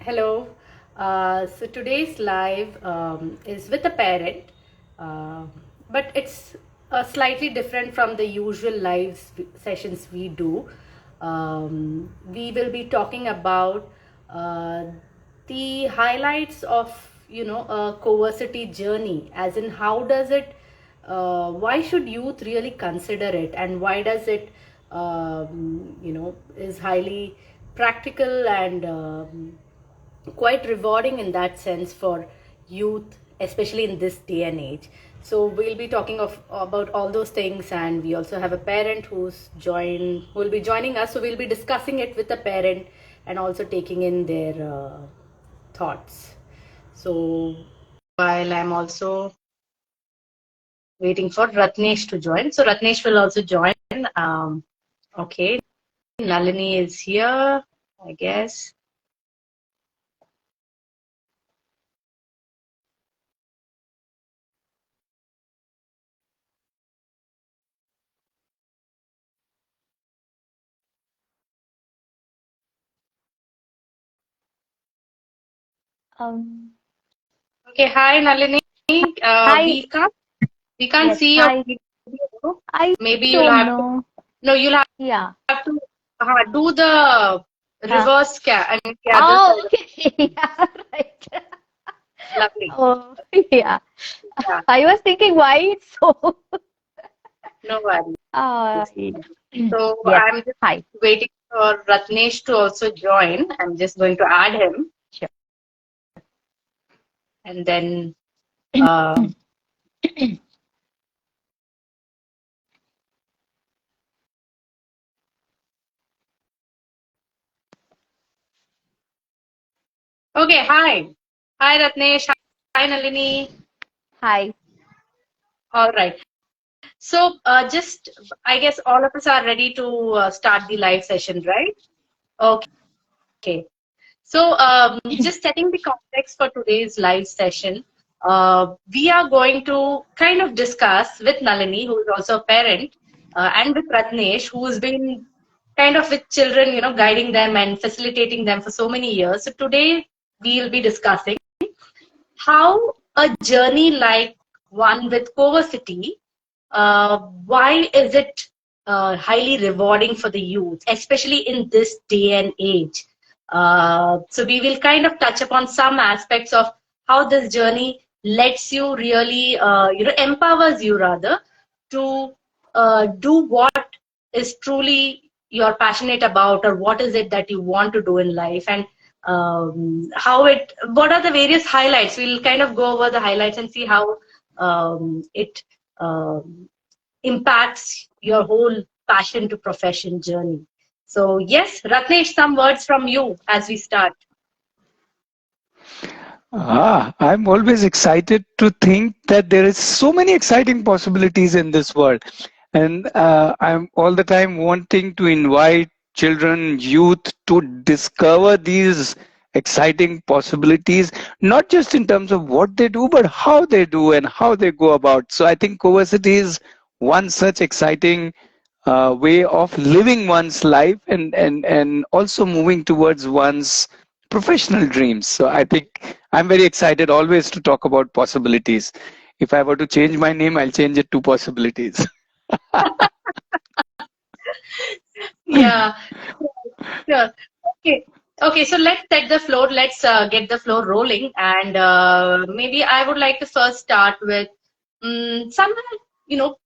Hello. So today's live is with a parent, uh, but it's slightly different from the usual sessions we do. We will be talking about uh, the highlights of a CoVersity journey, as in how does it, why should youth really consider it, and why does it, is highly practical and quite rewarding in that sense for youth, especially in this day and age. So we'll be talking about all those things, and we also have a parent who will be joining us. So we'll be discussing it with the parent and also taking in their thoughts. So while I'm also waiting for Ratnesh to join, so Ratnesh will also join. Okay, Nalini is here, I guess. Um, Okay, hi Nalini. hi. We can't Yes, see your hi. video. I Maybe you'll don't have to. know. No, you'll Yeah. have to do the Huh. reverse the other Oh, side. okay. Yeah, right. Lovely. Oh, yeah. Yeah, I was thinking why it's so. no worries. So Yes. I'm just Hi. waiting for Ratnesh to also join. I'm just going to add him, Sure. and then. Um, okay, hi. Hi Ratnesh. Hi Nalini. Hi. All right. So just, I guess all of us are ready to start the live session, right? Okay. So, just setting the context for today's live session, we are going to kind of discuss with Nalini, who is also a parent, and with Ratnesh, who has been kind of with children, guiding them and facilitating them for so many years. So today we'll be discussing how a journey like one with CoVersity, why is it highly rewarding for the youth, especially in this day and age? So we will kind of touch upon some aspects of how this journey lets you really, empowers you rather to do what is truly you're passionate about, or what is it that you want to do in life, and what are the various highlights. We'll kind of go over the highlights and see how it impacts your whole passion to profession journey. So yes, Ratnesh, some words from you as we start. I'm always excited to think that there is so many exciting possibilities in this world. And I'm all the time wanting to invite children, youth to discover these exciting possibilities, not just in terms of what they do, but how they do and how they go about. So I think Coversity is one such exciting way of living one's life and also moving towards one's professional dreams. So I think I'm very excited always to talk about possibilities. If I were to change my name, I'll change it to possibilities. Yeah, sure. Okay. Okay, so let's set the floor. Let's get the floor rolling. And maybe I would like to first start with somewhere, you know,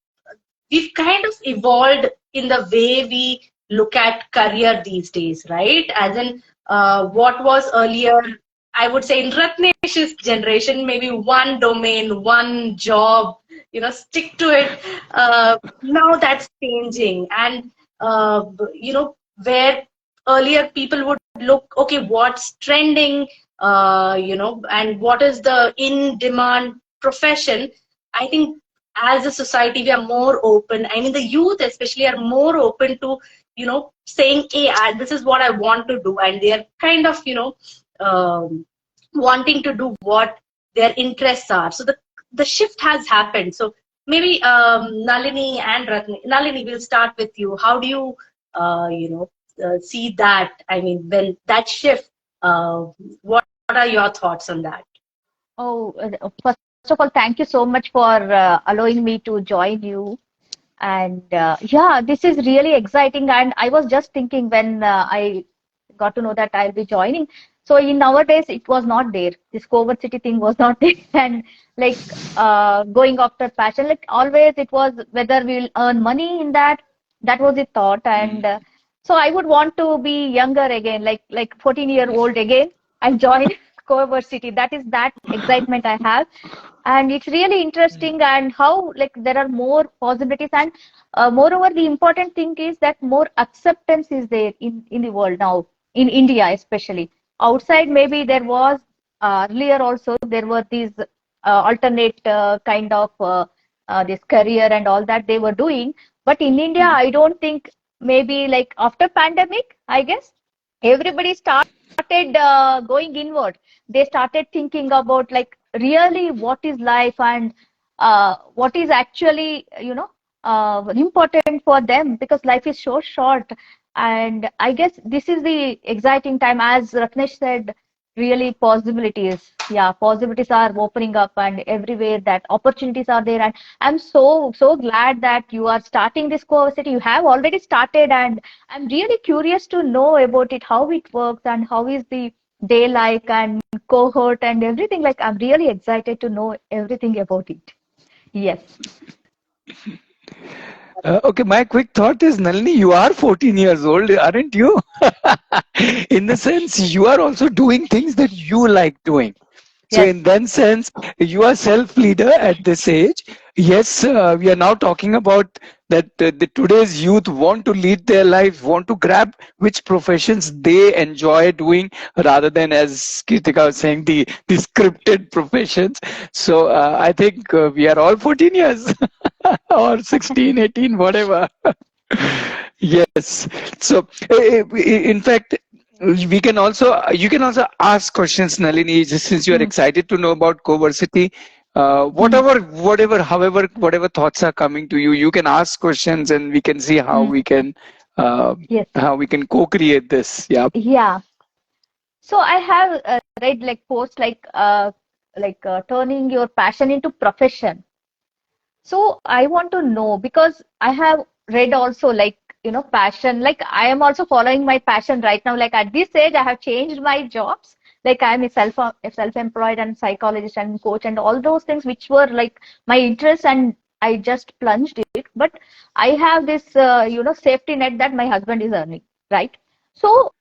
we've kind of evolved in the way we look at career these days, right? As in, what was earlier, I would say in Ratnesh's generation, maybe one domain, one job, stick to it. Now that's changing. And, where earlier people would look, okay, what's trending, and what is the in demand profession. I think as a society we are more open. I mean, the youth especially are more open to saying, hey, this is what I want to do, and they are kind of wanting to do what their interests are. So the shift has happened. So maybe Nalini and Nalini, will start with you. How do you see that, I mean, when that shift What are your thoughts on that? Oh, first of all, thank you so much for allowing me to join you. And yeah, this is really exciting. And I was just thinking when I got to know that I'll be joining. So in nowadays, it was not there. This CoVersity thing was not there. And like going after passion, like always, it was whether we'll earn money in that. That was the thought. And so I would want to be younger again, like 14-year-old again, and join CoVersity. That is that excitement I have, and it's really interesting and how like there are more possibilities, and moreover the important thing is that more acceptance is there in the world now, in India especially. Outside maybe there was earlier also there were these alternate kind of this career and all that they were doing, but in India I don't think, maybe like after pandemic I guess everybody started going inward. They started thinking about like really what is life, and what is actually important for them, because life is so short. And I guess this is the exciting time, as Ratnesh said. Really possibilities, yeah, possibilities are opening up, and everywhere that opportunities are there. And I'm so glad that you are starting this CoVersity. You have already started, and I'm really curious to know about it, how it works, and how is the day like, and cohort and everything. Like, I'm really excited to know everything about it. Yes. Okay, my quick thought is, Nalini, you are 14 years old, aren't you? In the sense, you are also doing things that you like doing. So Yes. in that sense, you are self-leader at this age. Yes, we are now talking about that the today's youth want to lead their lives, want to grab which professions they enjoy doing rather than, as Kirtika was saying, the scripted professions. So I think we are all 14 years or 16, 18, whatever. Yes. So, in fact, you can also ask questions, Nalini, just since you are Hmm. excited to know about CoVersity. Hmm. Whatever thoughts are coming to you, you can ask questions, and we can see Hmm. uh, Yes. how we can co-create this. Yeah. Yeah. So I have read like posts like turning your passion into profession. So I want to know, because I have read also like, passion. Like I am also following my passion right now. Like at this age, I have changed my jobs. Like I am a self-employed and psychologist and coach and all those things which were like my interest, and I just plunged it. But I have this, safety net that my husband is earning, right? So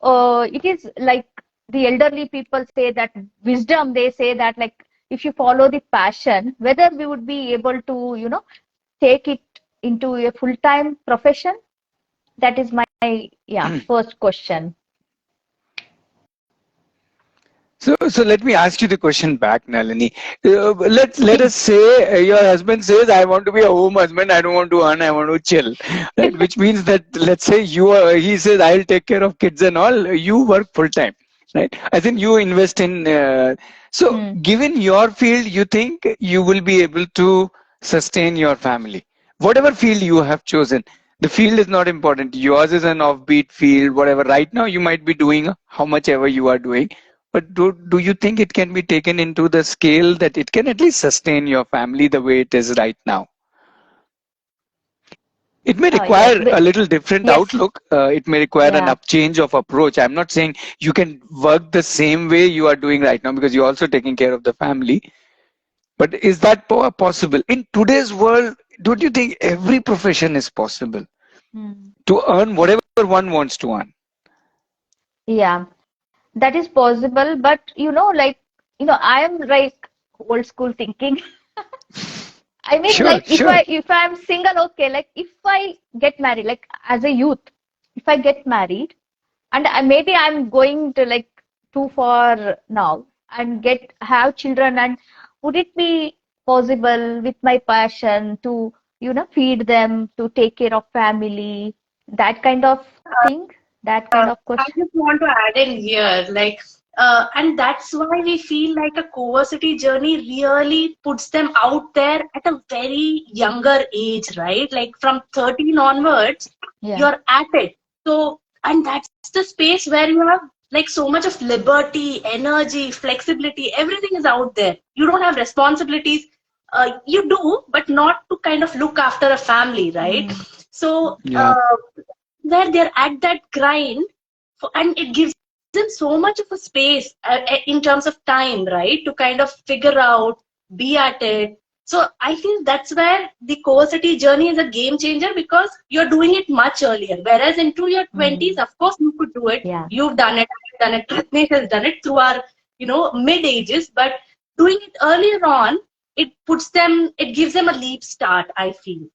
it is like the elderly people say that wisdom. They say that like if you follow the passion, whether we would be able to, take it into a full-time profession. That is my, yeah, first question. So let me ask you the question back, Nalini. Let us say your husband says, "I want to be a home husband. I don't want to earn. I want to chill." Right? Which means that, let's say he says, "I'll take care of kids and all. You work full time." Right? I think you invest in. So, Hmm. given your field, you think you will be able to sustain your family, whatever field you have chosen. The field is not important. Yours is an offbeat field, whatever. Right now, you might be doing how much ever you are doing, but do you think it can be taken into the scale that it can at least sustain your family the way it is right now? It may Yes. require a little different Yes. outlook. It may require an Yeah. up change of approach. I'm not saying you can work the same way you are doing right now because you're also taking care of the family. But is that possible? In today's world, don't you think every profession is possible Hmm. to earn whatever one wants to earn? Yeah. That is possible, but like, I am like old school thinking. I mean, Sure, like sure. if I'm single, okay. Like if I get married, like as a youth, if I get married, and maybe I'm going to like too far now and get have children, and would it be possible with my passion to feed them, to take care of family, that kind of thing, that kind of I question? just want to add in here, like, and that's why we feel like a CoVersity journey really puts them out there at a very younger age, right? Like from 13 onwards, Yeah. you're at it. So, and that's the space where you have like so much of liberty, energy, flexibility, everything is out there. You don't have responsibilities. You do, but not to kind of look after a family, right? So Yeah. where they're at that grind, and it gives them so much of a space in terms of time, right, to kind of figure out, be at it. So I feel that's where the CoVersity journey is a game changer, because you're doing it much earlier. Whereas into your 20s, of course, you could do it. Yeah. You've done it, I've done it, Rithnesh has done it through our, mid ages. But doing it earlier on, it gives them a leap start, I feel.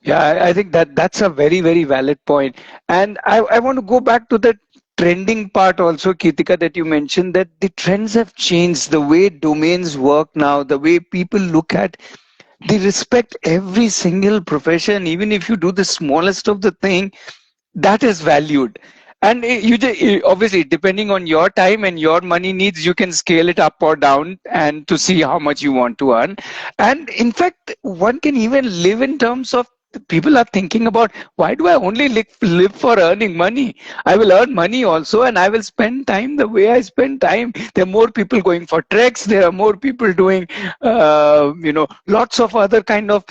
Yeah, I think that's a very, very valid point. And I want to go back to the trending part also, Kirtika, that you mentioned, that the trends have changed, the way domains work now, the way people look at, they respect every single profession. Even if you do the smallest of the thing, that is valued. And obviously, depending on your time and your money needs, you can scale it up or down and to see how much you want to earn. And in fact, one can even live in terms of, people are thinking about, why do I only live for earning money? I will earn money also, and I will spend time the way I spend time. There are more people going for treks. There are more people doing, lots of other kind of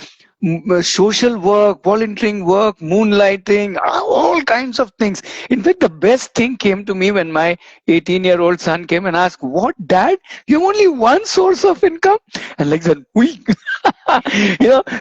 social work, volunteering work, moonlighting, all kinds of things. In fact, the best thing came to me when my 18-year-old son came and asked, "What, Dad? You have only one source of income?" And like that, we,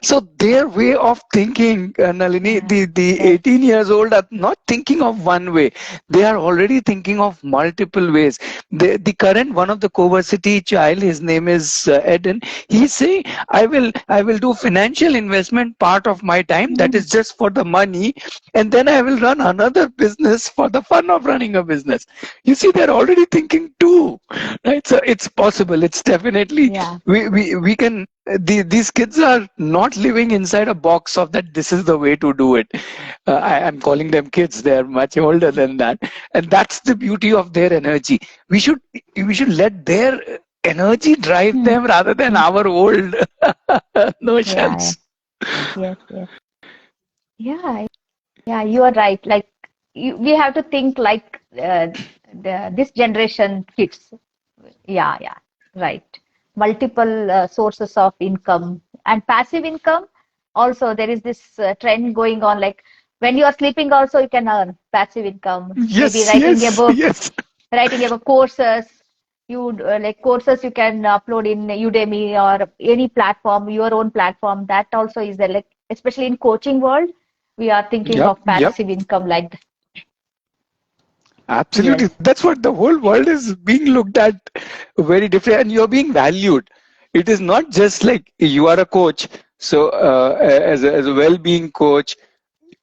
so their way of thinking, Nalini, the 18 years old are not thinking of one way. They are already thinking of multiple ways. The current one of the CoVersity child, his name is Eden. He's saying, I will do financial investment part of my time, that is just for the money, and then I will run another business for the fun of running a business. You see, they're already thinking too, right? So it's possible. It's definitely, we can, these kids are not living inside a box of that this is the way to do it. I'm calling them kids. They're much older than that, and that's the beauty of their energy. We should let their energy drive them rather than our old notions. Yes, yes. Yeah, yeah, you are right. Like we have to think like this generation kids. Yeah, yeah, right. Multiple sources of income and passive income. Also, there is this trend going on. Like when you are sleeping, also you can earn passive income. Maybe Yes, writing a yes, book, yes. writing about courses. You like courses you can upload in Udemy or any platform, your own platform. That also is there. Like especially in coaching world, we are thinking Yep, of yep. passive income like that. Absolutely. Yes. That's what the whole world is being looked at very different, and you're being valued. It is not just like you are a coach. So, as a well-being coach,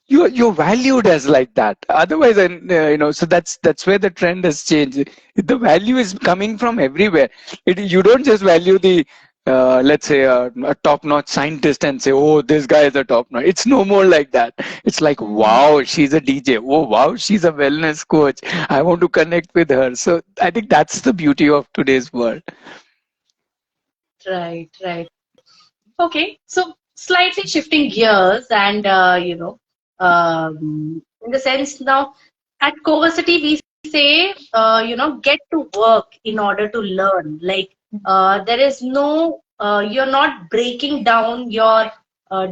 you're valued as like that. Otherwise, and so that's where the trend has changed. The value is coming from everywhere. You don't just value the let's say a top-notch scientist and say, oh, this guy is a top-notch. It's no more like that. It's like, wow, she's a DJ. Oh, wow, she's a wellness coach. I want to connect with her. So I think that's the beauty of today's world. Right, right. Okay, so slightly shifting gears, and in the sense now, at CoVersity we say, get to work in order to learn. Like there is no, you're not breaking down your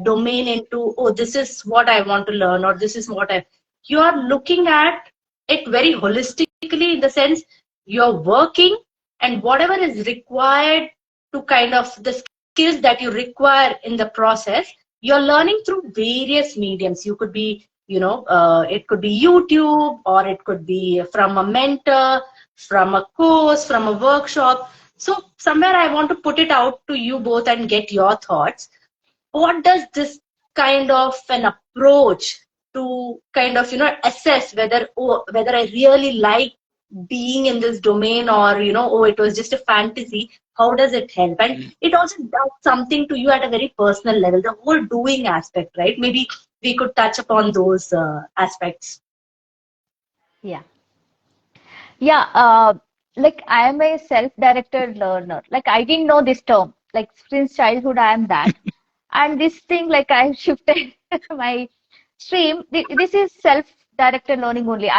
domain into, oh, this is what I want to learn, or this is what I. You are looking at it very holistically, in the sense you're working, and whatever is required to kind of the skills that you require in the process, you're learning through various mediums. You could be, it could be YouTube, or it could be from a mentor, from a course, from a workshop. So somewhere I want to put it out to you both and get your thoughts. What does this kind of an approach to kind of, assess whether I really like being in this domain, or oh, it was just a fantasy? How does it help? And it also does something to you at a very personal level, the whole doing aspect, right? Maybe we could touch upon those aspects. Yeah. Yeah, like I am a self-directed learner. Like I didn't know this term. Like since childhood, I am that. And this thing, like I shifted my stream. This is self-directed learning only.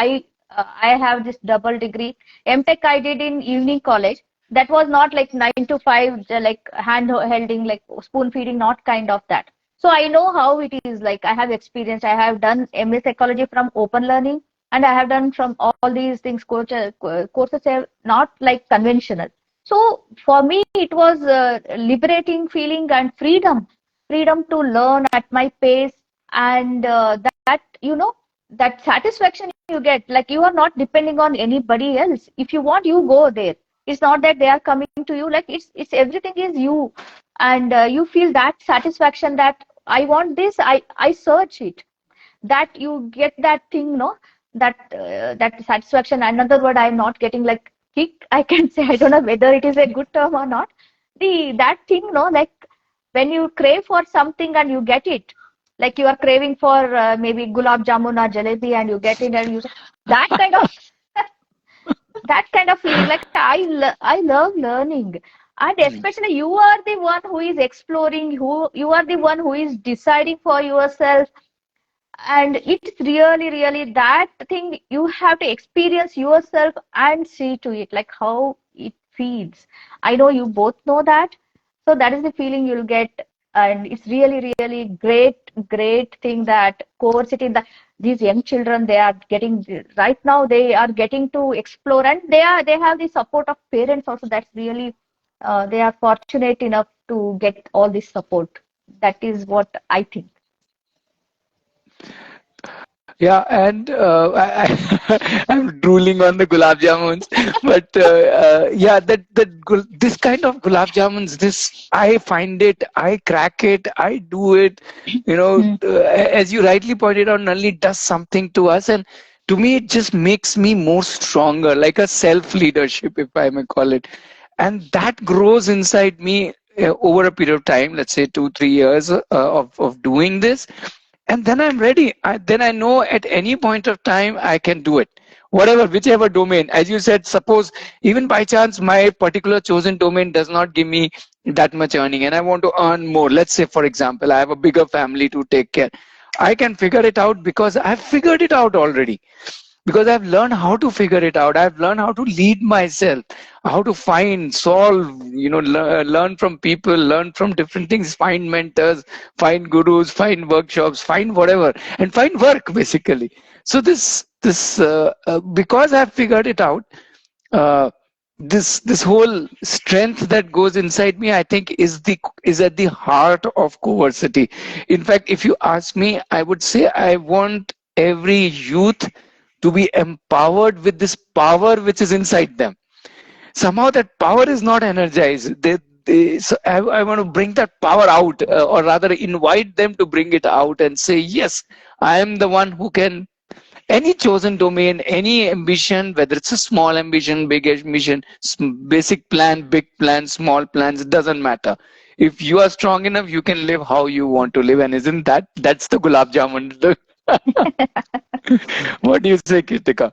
I have this double degree. MTech I did in evening college. That was not like 9 to 5, like hand holding, like spoon feeding, not kind of that. So I know how it is. Like I have experience. I have done MA psychology from open learning, and I have done from all these things courses are not like conventional. So for me, it was liberating feeling and freedom to learn at my pace, and that that satisfaction you get, like you are not depending on anybody else. If you want, you go there. It's not that they are coming to you. Like it's everything is you, and you feel that satisfaction that I want this. I search it. That you get that thing, no, that satisfaction. Another word I'm not getting, like kick, I can say. I don't know whether it is a good term or not. The that thing, no, like when you crave for something and you get it, like you are craving for maybe gulab jamun or jalebi, and you get it and you that kind of that kind of feeling. Like I love learning, and especially you are the one who is exploring, who you are the one who is deciding for yourself, and it's really that thing you have to experience yourself and see to it, like how it feels. I know you both know that. So that is the feeling you'll get, and it's really great thing that CoVersity, these young children, they are getting right now, they are getting to explore, and they have the support of parents also. That's really they are fortunate enough to get all this support. That is what I think. Yeah, and I'm drooling on the gulab jamuns, but yeah, this kind of gulab jamuns, this I find it, I crack it, I do it. As you rightly pointed out, Nalini does something to us, and to me, it just makes me more stronger, like a self leadership, if I may call it, and that grows inside me over a period of time. Let's say 2-3 years of doing this, and then I'm ready. Then I know at any point of time I can do it, whatever, whichever domain. As you said, suppose even by chance my particular chosen domain does not give me that much earning and I want to earn more. Let's say, for example, I have a bigger family to take care. I can figure it out because I've figured it out already, because I've learned how to figure it out. I've learned how to lead myself, how to find, solve, learn from people, learn from different things, find mentors, find gurus, find workshops, find whatever, and find work basically. So because I've figured it out, uh, this whole strength that goes inside me, I think is at the heart of CoVersity. In fact, if you ask me, I would say I want every youth to be empowered with this power which is inside them. Somehow that power is not energized. So I want to bring that power out, or rather invite them to bring it out and say, yes, I am the one who can, any chosen domain, any ambition, whether it's a small ambition, big ambition, basic plan, big plan, small plans, it doesn't matter. If you are strong enough, you can live how you want to live. And isn't that's the gulab jamun? What do you say, Kritika?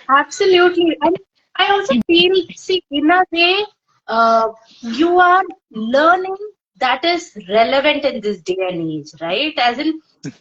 Absolutely. And I also feel, see, in a way, you are learning that is relevant in this day and age, right? As in,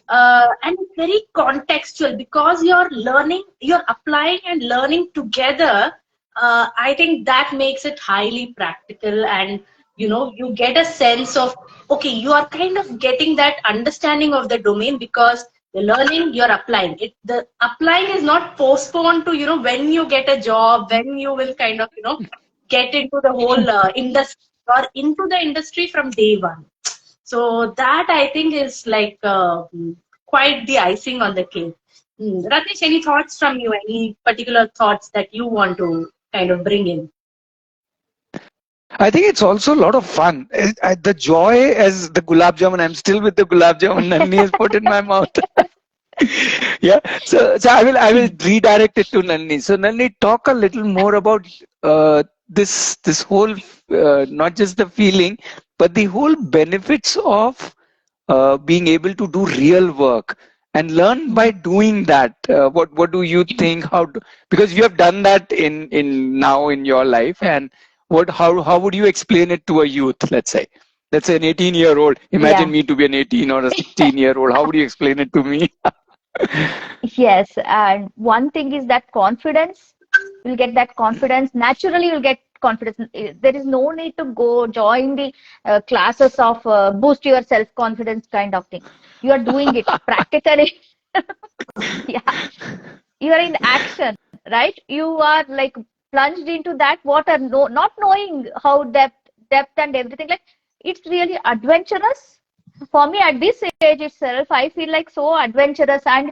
and it's very contextual, because you're learning, you're applying and learning together. I think that makes it highly practical, and you get a sense of, okay, you are kind of getting that understanding of the domain, because the learning, you're applying it. The applying is not postponed to when you get a job, when you will kind of get into the whole industry, or into the industry from day one. So that, I think, is like quite the icing on the cake. Ratish, any thoughts from you? Any particular thoughts that you want to kind of bring in? I think it's also a lot of fun. The joy as the gulab jamun, I'm still with the gulab jamun Nalini has put in my mouth. Yeah. So I will redirect it to Nalini. So Nalini, talk a little more about this whole, not just the feeling, but the whole benefits of being able to do real work and learn by doing that. What do you think? Because you have done that in now in your life, and how would you explain it to a youth? Let's say an 18-year-old. Imagine me to be an 18 or a 16-year-old. How would you explain it to me? Yes, and one thing is that confidence, you'll get that confidence. Naturally, you'll get confidence. There is no need to go join the classes of boost your self-confidence kind of thing. You are doing it practically. Yeah, you are in action, right? You are like plunged into that water, no, not knowing how depth and everything. Like it's really adventurous. For me, at this age itself, I feel like so adventurous, and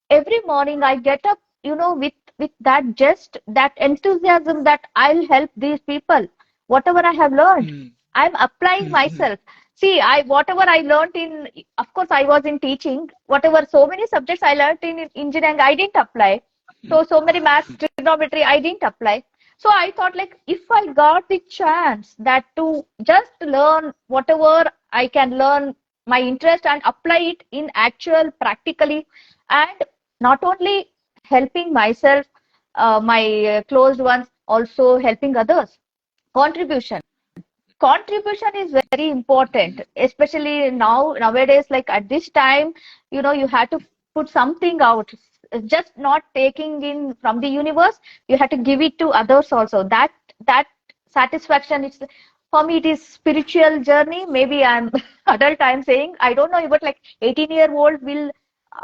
every morning I get up, with that just that enthusiasm that I'll help these people. Whatever I have learned, Mm, I'm applying mhm, myself. See, I whatever I learned in, of course, I was in teaching. Whatever so many subjects I learned in engineering, I didn't apply. So many maths, trigonometry, I didn't apply. So I thought like if I got the chance that to just learn whatever I can learn my interest and apply it in actual practically, and not only helping myself, my closed ones, also helping others. Contribution. Contribution is very important, especially nowadays, like at this time, you have to put something out, just not taking in from the universe, you have to give it to others also. That satisfaction, it's for me, it is spiritual journey. Maybe I'm adult, I'm saying, I don't know, but like 18-year-old will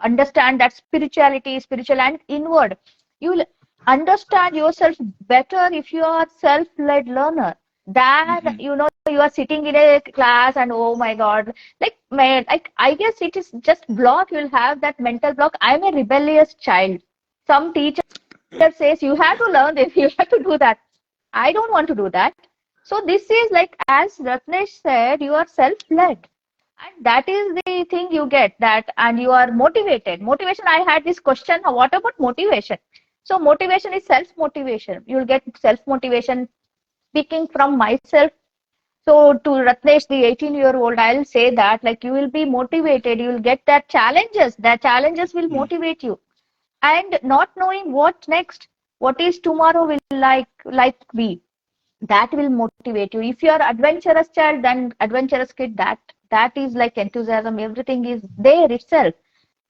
understand that spirituality, spiritual and inward. You'll understand yourself better if you are self-led learner than mhm. you are sitting in a class and oh my god, like man, like I guess it is just block. You'll have that mental block. I'm a rebellious child. Some teacher says you have to learn this, you have to do that. I don't want to do that. So this is like, as Ratnesh said, you are self-led, and that is the thing you get that, and you are motivated. Motivation, I had this question, what about motivation? So motivation is self-motivation. You'll get self-motivation. Speaking from myself, so to Ratnesh, the 18-year-old, I'll say that like you will be motivated, you will get that challenges. That challenges will Mm, motivate you. And not knowing what next, what is tomorrow will like be, that will motivate you. If you are adventurous child, then adventurous kid, that is like enthusiasm. Everything is there itself.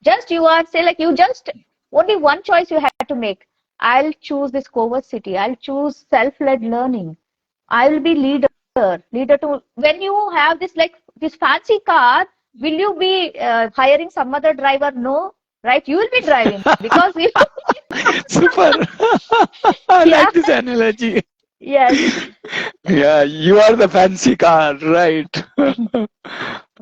Just you are say like you just only one choice you have to make. I'll choose this CoVersity. I'll choose self-led learning. I will be leader. Leader to when you have this like this fancy car, will you be hiring some other driver? No, right? You will be driving because you, super. I yeah, like this analogy. yes. Yeah, you are the fancy car, right?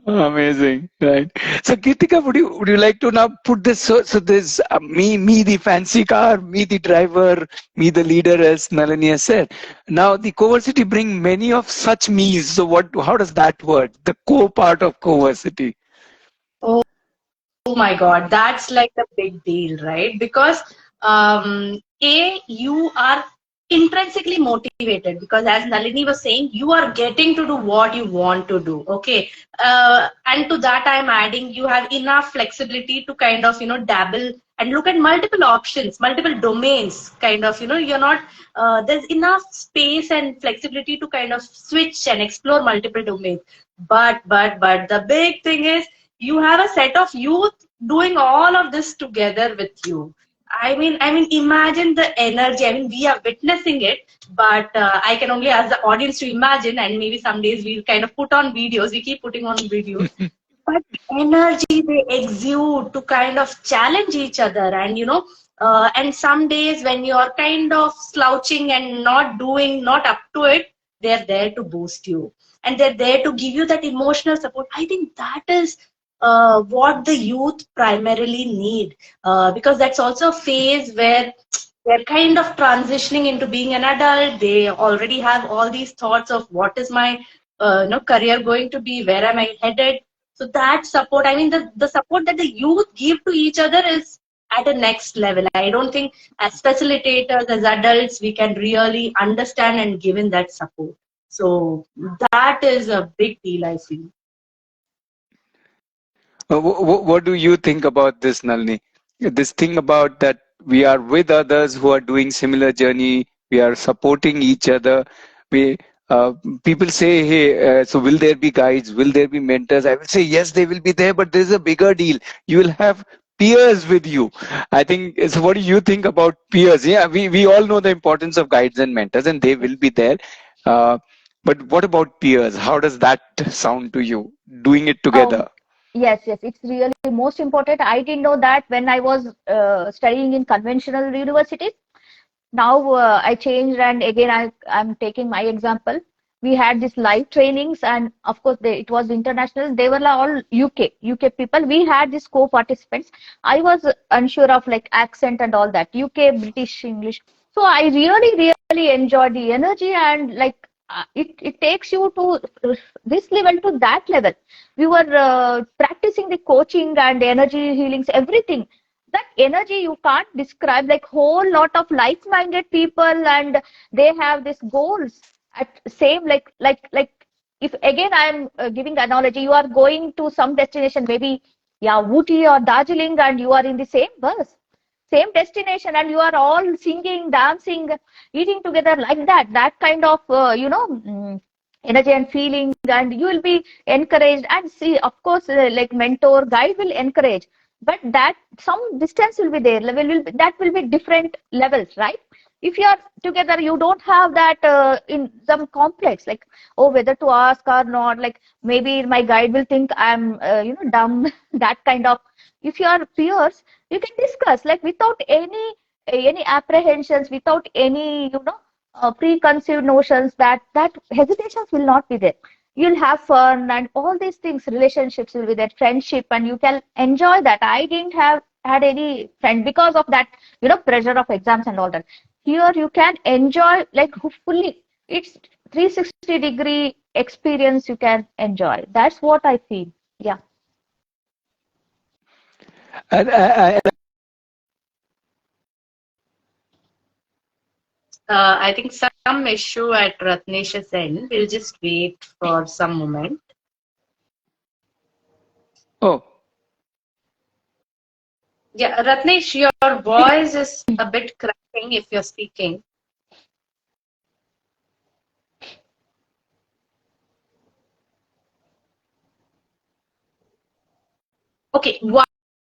Amazing, right? So, Kirtika, would you like to now put this? So this me the fancy car, me the driver, me the leader, as Nalini has said. Now the coversity bring many of such me's. So what? How does that work? The co part of coversity. Oh, oh my God, that's like a big deal, right? Because you are intrinsically motivated because, as Nalini was saying, you are getting to do what you want to do. Okay, and to that, I'm adding you have enough flexibility to kind of dabble and look at multiple options, multiple domains. Kind of you're not there's enough space and flexibility to kind of switch and explore multiple domains. But the big thing is you have a set of youth doing all of this together with you. I mean, imagine the energy. I mean, we are witnessing it, but I can only ask the audience to imagine, and maybe some days we'll kind of put on videos. We keep putting on videos, but energy they exude to kind of challenge each other, and and some days when you're kind of slouching and not up to it, they're there to boost you, and they're there to give you that emotional support. I think that is what the youth primarily need, because that's also a phase where they're kind of transitioning into being an adult. They already have all these thoughts of what is my career going to be, where am I headed. So that support, I mean, the support that the youth give to each other is at a next level. I don't think as facilitators, as adults, we can really understand and give in that support. So that is a big deal, I feel. What do you think about this, Nalini? This thing about that we are with others who are doing similar journey, we are supporting each other. We people say, hey, so will there be guides? Will there be mentors? I will say yes, they will be there, but there is a bigger deal. You will have peers with you. I think, so what do you think about peers? Yeah, we all know the importance of guides and mentors, and they will be there. Uh, but what about peers? How does that sound to you? Doing it Oh, together. yes, yes, it's really most important. I didn't know that when I was studying in conventional universities. Now I changed, and again I'm taking my example. We had this live trainings, and of course it was international. They were all UK people. We had these co-participants. I was unsure of like accent and all that, UK British English. So I really enjoyed the energy, and like it takes you to this level to that level. We were practicing the coaching and energy healings, everything. That energy you can't describe, like whole lot of like-minded people, and they have these goals at same, like if again I'm giving analogy, you are going to some destination, maybe yeah, Ooty or Darjeeling, and you are in the same bus, same destination, and you are all singing, dancing, eating together, like that kind of energy and feeling, and you will be encouraged. And see, of course, like mentor guide will encourage, but that some distance will be there, that will be different levels, right? If you are together, you don't have that in some complex, like, oh, whether to ask or not, like maybe my guide will think I'm dumb, that kind of. If you are peers, you can discuss like without any apprehensions, without any preconceived notions, that hesitations will not be there. You'll have fun, and all these things, relationships will be there, friendship, and you can enjoy that. I didn't have had any friend because of that, pressure of exams and all that. Here you can enjoy like fully. It's 360-degree experience you can enjoy. That's what I feel. Yeah. And I think some issue at Ratnesh's end. We'll just wait for some moment. oh, Yeah, Ratnesh, your voice is a bit cracking if you're speaking. Okay, while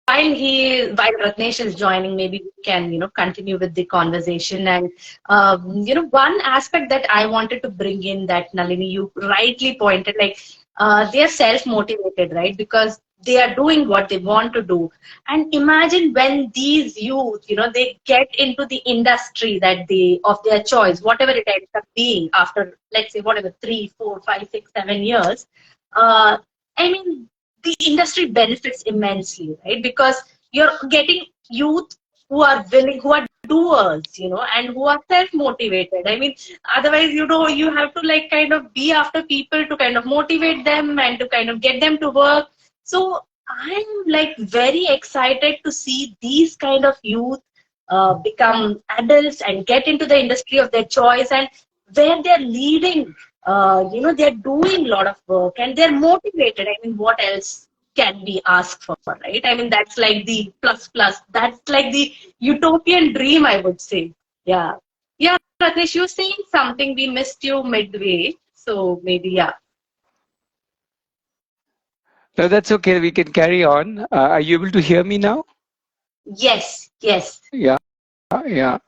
Ratnesh is joining, maybe we can continue with the conversation. And one aspect that I wanted to bring in, that Nalini, you rightly pointed, like they are self-motivated, right? Because they are doing what they want to do. And imagine when these youth, they get into the industry that they of their choice, whatever it ends up being after, let's say, whatever 3, 4, 5, 6, 7 years. Uh, I mean, the industry benefits immensely, right? Because you're getting youth who are willing, who are doers, and who are self-motivated. I mean, otherwise, you have to like kind of be after people to kind of motivate them and to kind of get them to work. So I'm like very excited to see these kind of youth become adults and get into the industry of their choice, and where they're leading, they're doing a lot of work and they're motivated. I mean, what else can be asked for, right? I mean, that's like the plus plus. That's like the utopian dream, I would say. Yeah. Yeah, Ratnesh, you were saying something. We missed you midway. So maybe, yeah. no, that's okay. We can carry on. Are you able to hear me now? Yes, yes. Yeah, yeah.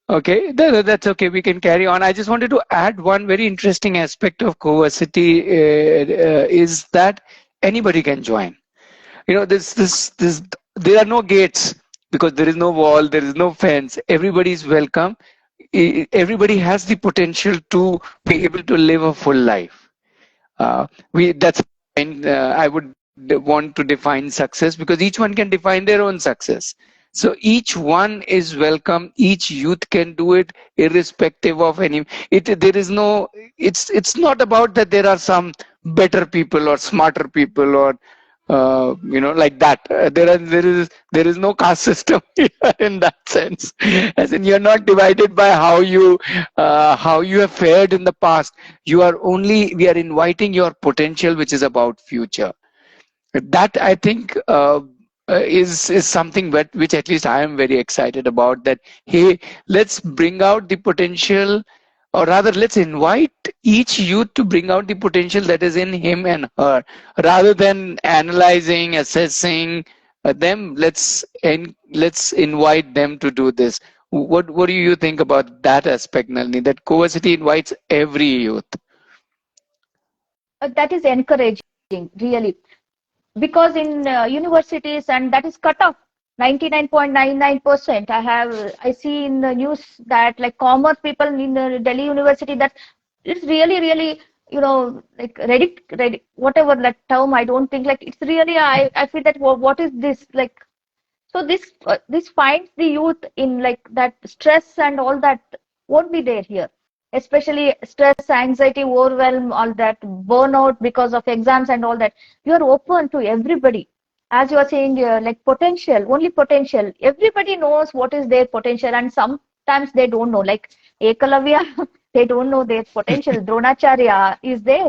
Okay, that's okay. We can carry on. I just wanted to add one very interesting aspect of CoVersity is that anybody can join. This. There are no gates because there is no wall, there is no fence. Everybody is welcome. Everybody has the potential to be able to live a full life. We that's I would want to define success because each one can define their own success. So each one is welcome. Each youth can do it, irrespective of any. There is no. It's not about that there are some better people or smarter people or like that. There is no caste system in that sense. As in, you're not divided by how you have fared in the past. We are inviting your potential, which is about future. That I think is something which at least I am very excited about. That hey, let's bring out the potential, or rather, let's invite each youth to bring out the potential that is in him and her, rather than analyzing, assessing, them, let's invite them to do this. What do you think about that aspect, Nalini, that CoVersity invites every youth? That is encouraging, really, because in universities, and that is cut off 99.99%. I see in the news that like commerce people in the Delhi University, that it's really, like ready, whatever that term, I don't think like it's really, I feel that what is this like. So this finds the youth in like that stress and all that won't be there here, especially stress, anxiety, overwhelm, all that burnout because of exams and all that. You are open to everybody, as you are saying, like potential, only potential. Everybody knows what is their potential, and sometimes they don't know. Like Ekalavya, they don't know their potential. Dronacharya is there.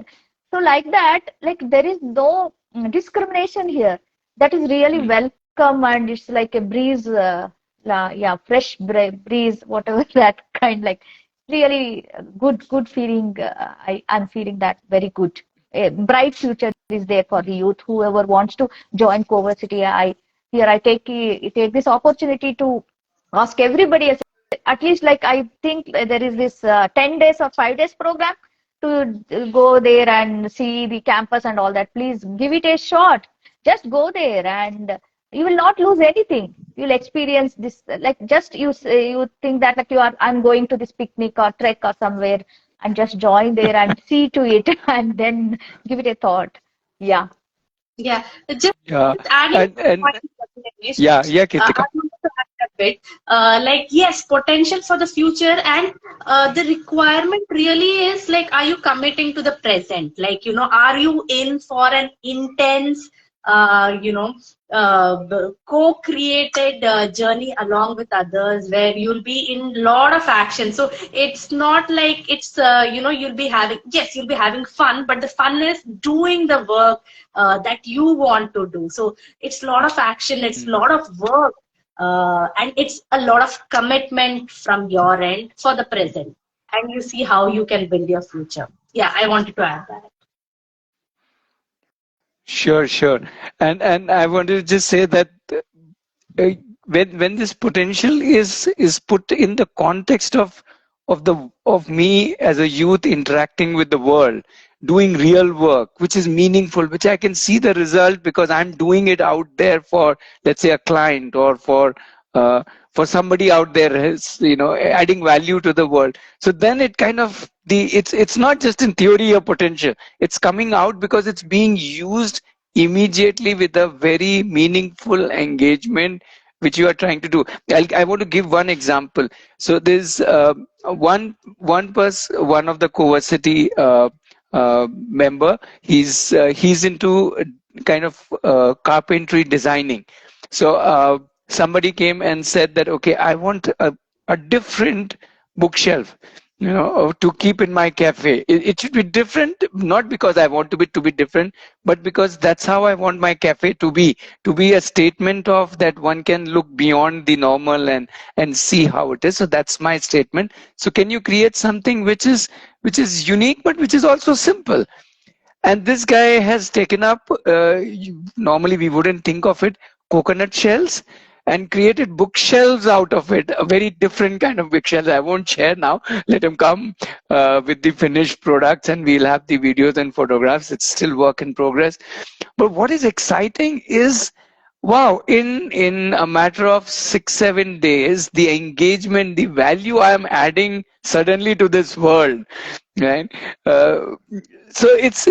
So like that, like there is no discrimination here. That is really welcome, and it's like a breeze, yeah, fresh breeze, whatever that kind, like really good feeling. I'm feeling that very good. A bright future is there for the youth, whoever wants to join CoVersity. I take this opportunity to ask everybody, at least like I think there is this 10 days or 5 days program to go there and see the campus and all that. Please give it a shot. Just go there, and you will not lose anything. You'll experience this, like just you think that like I'm going to this picnic or trek or somewhere, and just join there and see to it and then give it a thought. Yeah. Yeah, just Yeah, adding and point, Ganesh, yeah, I Kritika. want to add a bit. Like, yes, potential for the future, and the requirement really is like, are you committing to the present? Like, are you in for an intense, uh, you know, co-created journey along with others, where you'll be in lot of action. So it's not like it's, you'll be having fun, but the fun is doing the work that you want to do. So it's a lot of action, it's a lot of work, and it's a lot of commitment from your end for the present. And you see how you can build your future. Yeah, I wanted to add that. Sure. And I wanted to just say that uh, when this potential is put in the context of me as a youth interacting with the world, doing real work which is meaningful, which I can see the result because I'm doing it out there for, let's say, a client, or uh, for somebody out there is, adding value to the world. So then it kind of, it's not just in theory or potential, it's coming out because it's being used immediately with a very meaningful engagement which you are trying to do. I want to give one example. So there's one of the CoVersity member. He's into kind of carpentry designing. So somebody came and said that, okay, I want a different bookshelf, to keep in my cafe. It should be different, not because I want to be different, but because that's how I want my cafe to be a statement of that one can look beyond the normal and see how it is. So that's my statement. So can you create something which is unique, but which is also simple? And this guy has taken up, normally we wouldn't think of it, coconut shells, and created bookshelves out of it, a very different kind of bookshelves. I won't share now. Let him come with the finished products, and we'll have the videos and photographs. It's still work in progress. But what is exciting is, wow, in a matter of 6-7 days, the engagement, the value I am adding suddenly to this world, right? Uh, so it's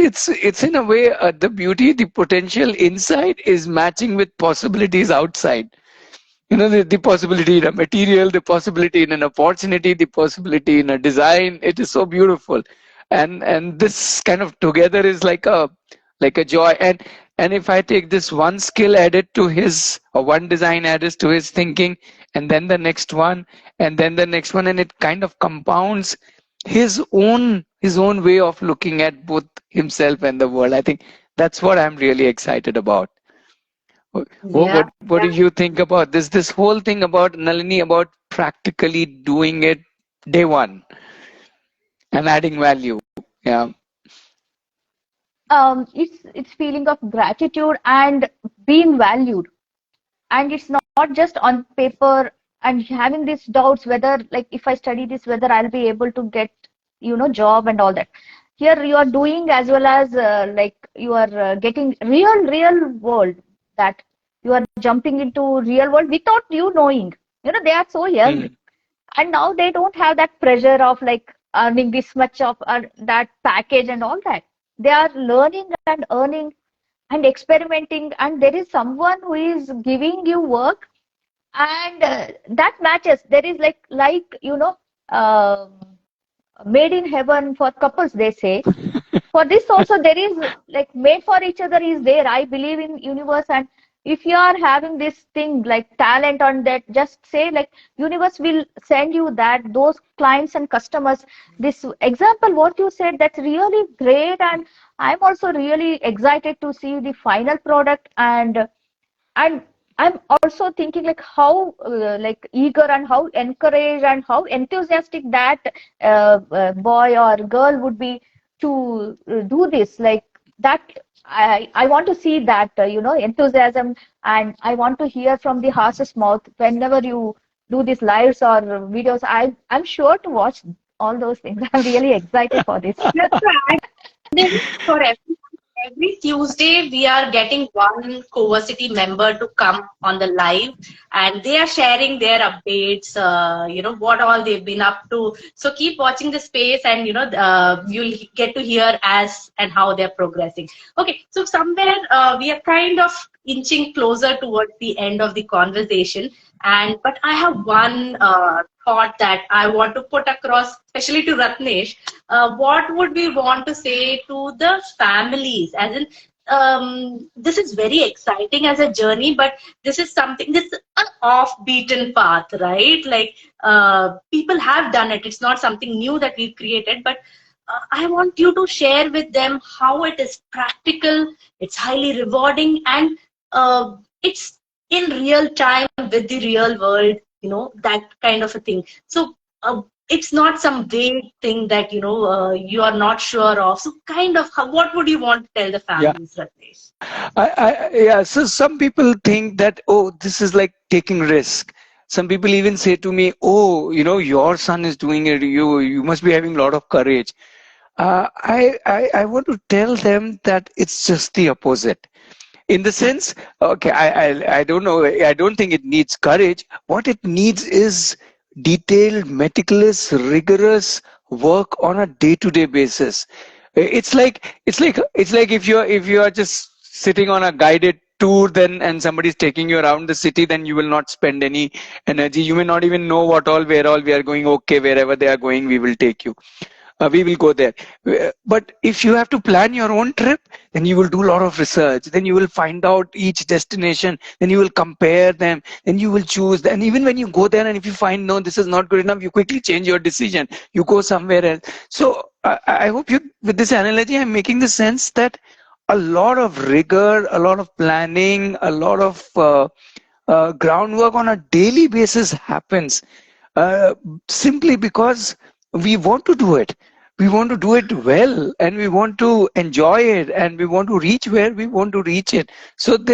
in a way, the beauty, the potential inside is matching with possibilities outside. The possibility in a material, the possibility in an opportunity, the possibility in a design. It is so beautiful, and this kind of together is like a joy. And if I take this one skill added to his, or one design added to his thinking, and then the next one, and then the next one, and it kind of compounds his own way of looking at both himself and the world. I think that's what I'm really excited about. Yeah, What do you think about this whole thing about, Nalini, about practically doing it day one and adding value? Yeah. It's feeling of gratitude and being valued. and it's not just on paper and having these doubts whether, like, if I study this, whether I'll be able to get, job and all that. Here you are doing, as well as like you are getting real world, that you are jumping into real world without you knowing. They are so young, and now they don't have that pressure of like earning this much of that package and all that. They are learning and earning and experimenting, and there is someone who is giving you work, and that matches. There is um made in heaven for couples, they say. For this also, there is like made for each other is there. I believe in universe, and if you are having this thing like talent on that, just say like universe will send you those clients and customers. This example what you said, that's really great, and I'm also really excited to see the final product. And I'm also thinking like how like eager and how encouraged and how enthusiastic that boy or girl would be to do this. Like that, I want to see that enthusiasm, and I want to hear from the horse's mouth whenever you do these lives or videos. I'm sure to watch all those things. I'm really excited for this. That's right. Then for every Tuesday, we are getting one CoVersity member to come on the live, and they are sharing their updates, what all they've been up to. So keep watching the space, and, you'll get to hear as and how they're progressing. Okay, so somewhere we are kind of inching closer towards the end of the conversation. But I have one thought that I want to put across, especially to Ratnesh. What would we want to say to the families? As in, this is very exciting as a journey, but this is an off-beaten path, right? Like people have done it. It's not something new that we've created, but I want you to share with them how it is practical, it's highly rewarding, and it's in real time with the real world, that kind of a thing. So it's not some vague thing that, you are not sure of. So kind of, what would you want to tell the families, Ratnesh? Yeah, so some people think that, oh, this is like taking risk. Some people even say to me, oh, your son is doing it. You must be having a lot of courage. I want to tell them that it's just the opposite. In the sense, okay, I don't know, I don't think it needs courage. What it needs is detailed, meticulous, rigorous work on a day-to-day basis. It's like if you're just sitting on a guided tour, then and somebody's taking you around the city, then you will not spend any energy. You may not even know where all we are going. Okay, wherever they are going, we will take you. We will go there. But if you have to plan your own trip, then you will do a lot of research. Then you will find out each destination. Then you will compare them. Then you will choose. And even when you go there, and if you find, no, this is not good enough, you quickly change your decision. You go somewhere else. So I hope with this analogy, I'm making the sense that a lot of rigor, a lot of planning, a lot of groundwork on a daily basis happens simply because we want to do it. We want to do it well, and we want to enjoy it, and we want to reach where we want to reach it. So like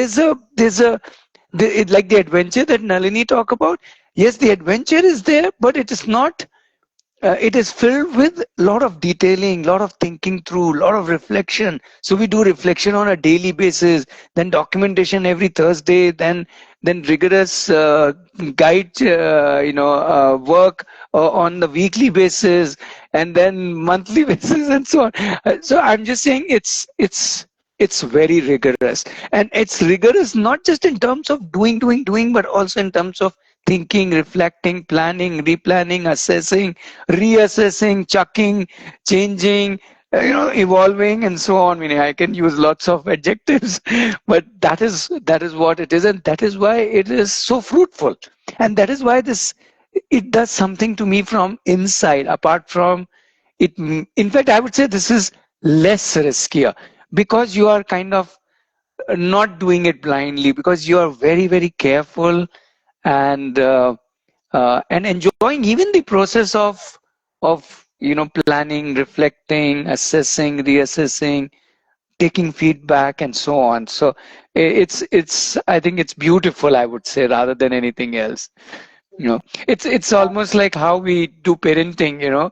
the adventure that Nalini talked about. Yes, the adventure is there, but it is not. It is filled with a lot of detailing, a lot of thinking through, a lot of reflection. So we do reflection on a daily basis, then documentation every Thursday, then rigorous guide, work on the weekly basis, and then monthly basis, and so on. So I'm just saying it's very rigorous, and it's rigorous not just in terms of doing, but also in terms of thinking, reflecting, planning, replanning, assessing, reassessing, chucking, changing, evolving, and so on. I mean, I can use lots of adjectives, but that is what it is, and that is why it is so fruitful, and that is why it does something to me from inside. Apart from it, in fact, I would say this is less riskier because you are kind of not doing it blindly, because you are very, very careful and enjoying even the process of planning, reflecting, assessing, reassessing, taking feedback, and so on. So it's I think it's beautiful, I would say, rather than anything else. It's almost like how we do parenting.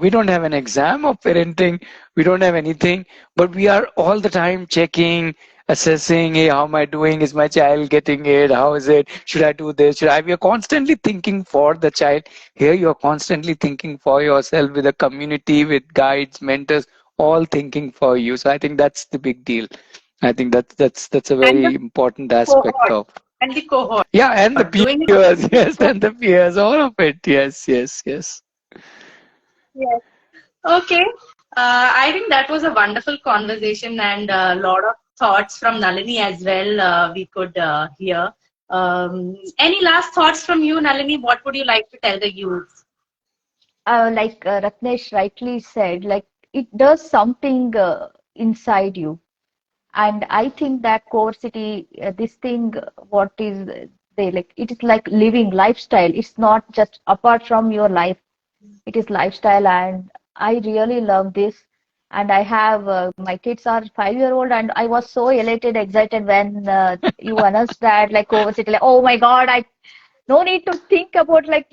We don't have an exam of parenting, we don't have anything, but we are all the time checking, assessing, hey, how am I doing, is my child getting it, how is it, should I do this, should I. We are constantly thinking for the child. Here you are constantly thinking for yourself, with a community, with guides, mentors, all thinking for you. So I think that's the big deal. I think that's a And the very important aspect cohort. of. And the cohort. Yeah, and the Doing it. peers, yes, and the peers, all of it. Yes, yes, yes. Yes. Okay. I think that was a wonderful conversation and a lot of thoughts from Nalini as well we could hear. Any last thoughts from you, Nalini? What would you like to tell the youth? Like Ratnesh rightly said, like it does something inside you. And I think that CoVersity, this thing, what is they like, it is like living lifestyle. It's not just apart from your life. It is lifestyle, and I really love this. And I have my kids are 5-year-old, and I was so elated, excited when you announced that like CoVersity. Like, oh my God, I no need to think about like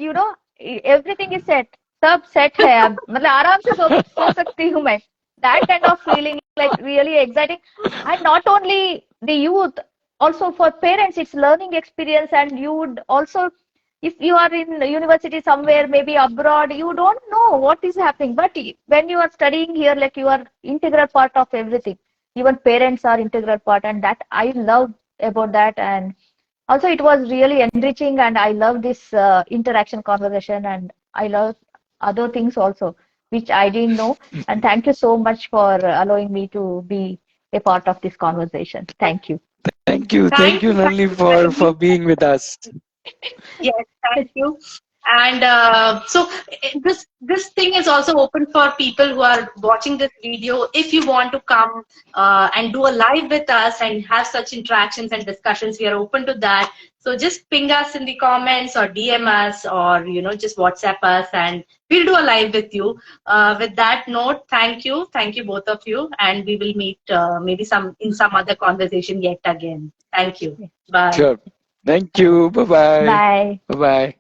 everything is set. सब set है अब मतलब आराम से सो सकती हूँ मैं. That kind of feeling like really exciting, and not only the youth, also for parents it's learning experience. And you would also, if you are in university somewhere, maybe abroad, you don't know what is happening, but when you are studying here, like you are integral part of everything. Even parents are integral part, and that I love about that. And also it was really enriching, and I love this interaction conversation, and I love other things also which I didn't know. And thank you so much for allowing me to be a part of this conversation. Thank you. Thank you, Thank you, Nalini, Nalini. for being with us. Yes, thank you. And so this thing is also open for people who are watching this video. If you want to come and do a live with us and have such interactions and discussions, we are open to that. So just ping us in the comments or DM us, or just WhatsApp us, and we'll do a live with you. With that note, thank you both of you, and we will meet maybe in some other conversation yet again. Thank you. Bye. Sure. Thank you. Bye bye. Bye. Bye bye.